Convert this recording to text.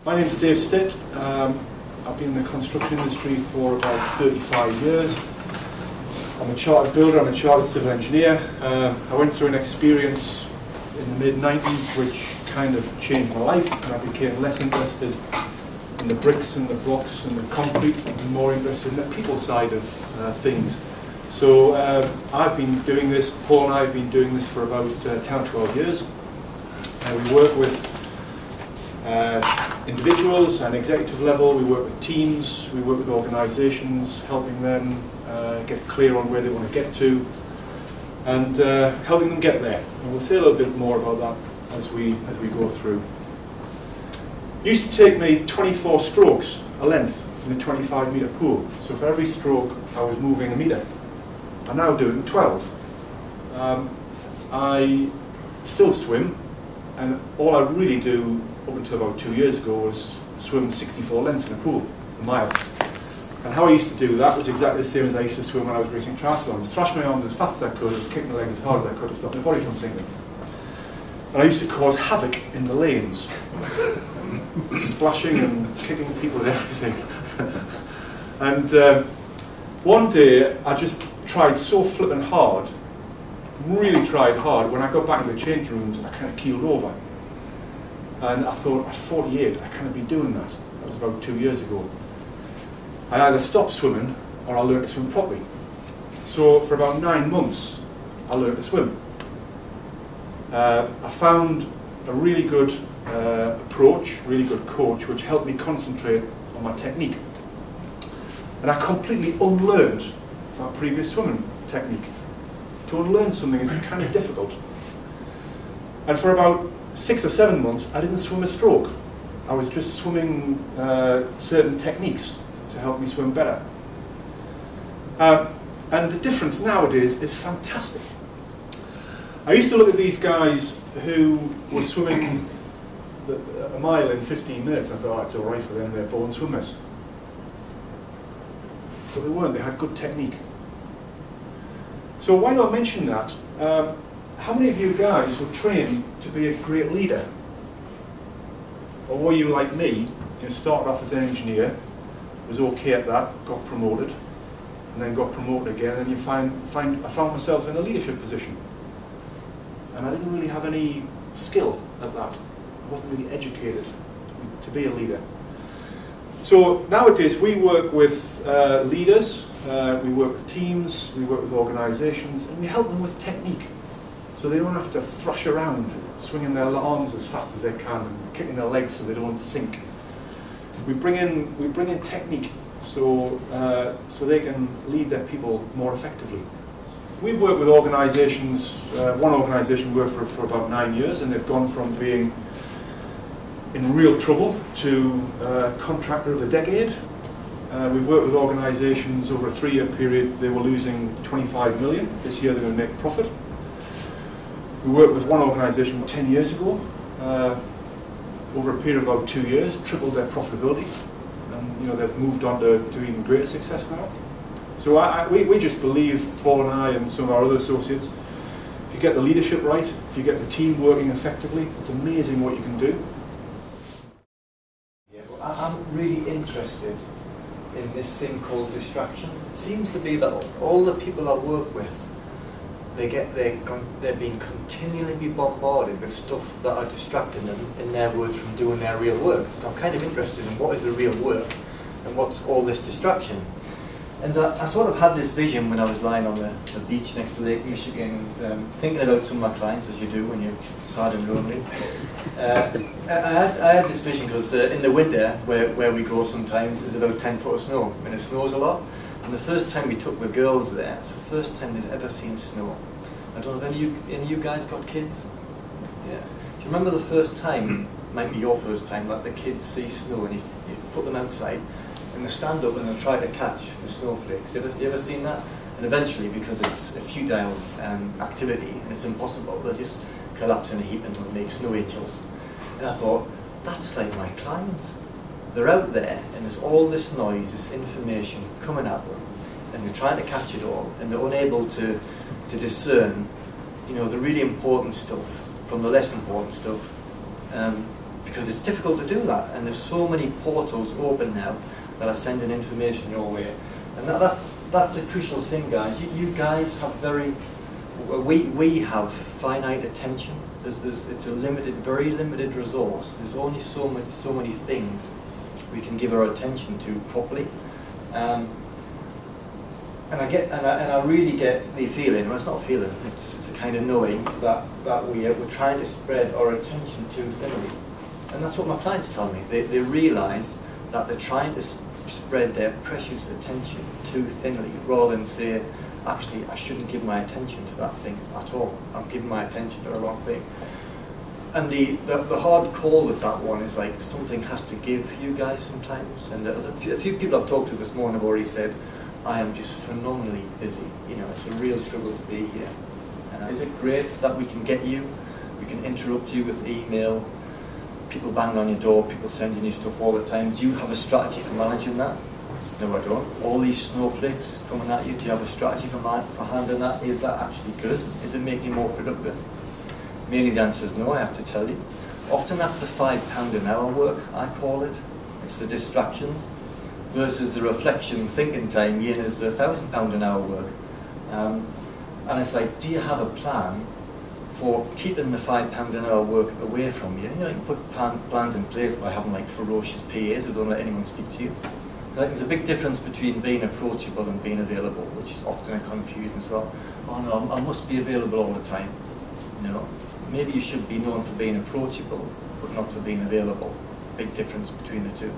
My name is Dave Stitt. I've been in the construction industry for about 35 years. I'm a chartered builder, I'm a chartered civil engineer. I went through an experience in the mid-90s which kind of changed my life, and I became less interested in the bricks and the blocks and the concrete and more interested in the people side of things. So I've been doing this, Paul and I have been doing this for about 10 or 12 years. We work with individuals and executive level, we work with teams, we work with organisations, helping them get clear on where they want to get to, and helping them get there. And we'll say a little bit more about that as we go through. It used to take me 24 strokes a length in a 25-metre pool. So for every stroke I was moving a metre. I'm now doing 12. I still swim, and all I really do up until about 2 years ago was swim 64 lengths in a pool, a mile. And how I used to do that was exactly the same as I used to swim when I was racing triathlons. Thrash my arms as fast as I could and kick my legs as hard as I could to stop my body from sinking. And I used to cause havoc in the lanes, splashing and kicking people and everything. And one day I just tried so flippin' hard, really tried hard. When I got back in the change rooms, I kind of keeled over. And I thought, at 48, I can't be doing that. That was about 2 years ago. I either stopped swimming or I learned to swim properly. So for about 9 months, I learned to swim. I found a really good approach, really good coach, which helped me concentrate on my technique. And I completely unlearned my previous swimming technique. To unlearn something is kind of difficult. And for about 6 or 7 months, I didn't swim a stroke. I was just swimming certain techniques to help me swim better. And the difference nowadays is fantastic. I used to look at these guys who were swimming a mile in 15 minutes, and I thought, oh, it's all right for them, they're born swimmers. But they weren't, they had good technique. So why not mention that? How many of you guys were trained to be a great leader? Or were you like me, started off as an engineer, was okay at that, got promoted, and then got promoted again, and I found myself in a leadership position. And I didn't really have any skill at that. I wasn't really educated to be a leader. So nowadays we work with leaders, we work with teams, we work with organisations, and we help them with technique. So they don't have to thrash around, swinging their arms as fast as they can, and kicking their legs so they don't sink. We bring in technique so they can lead their people more effectively. We've worked with organisations. One organisation we worked for about 9 years, and they've gone from being in real trouble to contractor of the decade. We've worked with organisations over a 3-year period. They were losing 25 million. This year they're going to make profit. We worked with one organisation 10 years ago. Over a period of about 2 years, tripled their profitability, and they've moved on to even greater success now. So we just believe, Paul and I and some of our other associates, if you get the leadership right, if you get the team working effectively, it's amazing what you can do. Yeah, well, I'm really interested in this thing called distraction. It seems to be that all the people I work with, they're being continually bombarded with stuff that are distracting them, in their words, from doing their real work. So I'm kind of interested in what is the real work and what's all this distraction. And I sort of had this vision when I was lying on the beach next to Lake Michigan, and thinking about some of my clients, as you do when you're sad and lonely. I had this vision because in the winter, where we go sometimes, there's about 10 foot of snow, and it snows a lot. And the first time we took the girls there, it's the first time they've ever seen snow. I don't know if any of you guys got kids? Yeah. Do you remember the first time, might be your first time, that the kids see snow and you put them outside and they stand up and they try to catch the snowflakes? You ever seen that? And eventually, because it's a futile activity and it's impossible, they'll just collapse in a heap and they'll make snow angels. And I thought, that's like my clients. They're out there and there's all this noise, this information coming at them, and they're trying to catch it all, and they're unable to discern, the really important stuff from the less important stuff. because it's difficult to do that, and there's so many portals open now that are sending information your way, and that's a crucial thing, guys. You guys have we have finite attention. It's a very limited resource. There's only so many things we can give our attention to properly. And I really get the feeling, well, it's not a feeling, it's a kind of knowing that we're trying to spread our attention too thinly. And that's what my clients tell me. They realise that they're trying to spread their precious attention too thinly, rather than say, actually, I shouldn't give my attention to that thing at all. I'm giving my attention to the wrong thing. And the hard call with that one is like something has to give you guys sometimes. And a few people I've talked to this morning have already said, I am just phenomenally busy. You know, it's a real struggle to be here. Is it great that we can get you? We can interrupt you with email, people banging on your door, people sending you stuff all the time. Do you have a strategy for managing that? No, I don't. All these snowflakes coming at you, do you have a strategy for handling that? Is that actually good? Is it making you more productive? Mainly the answer is no, I have to tell you. Often after £5 an hour work, I call it. It's the distractions versus the reflection, thinking time, is the £1,000 an hour work. And it's like, do you have a plan for keeping the £5 an hour work away from you? You know, you can put plans in place by having like ferocious PAs who don't let anyone speak to you. There's a big difference between being approachable and being available, which is often a confusion as well. Oh no, I must be available all the time. No, maybe you should be known for being approachable, but not for being available. Big difference between the two.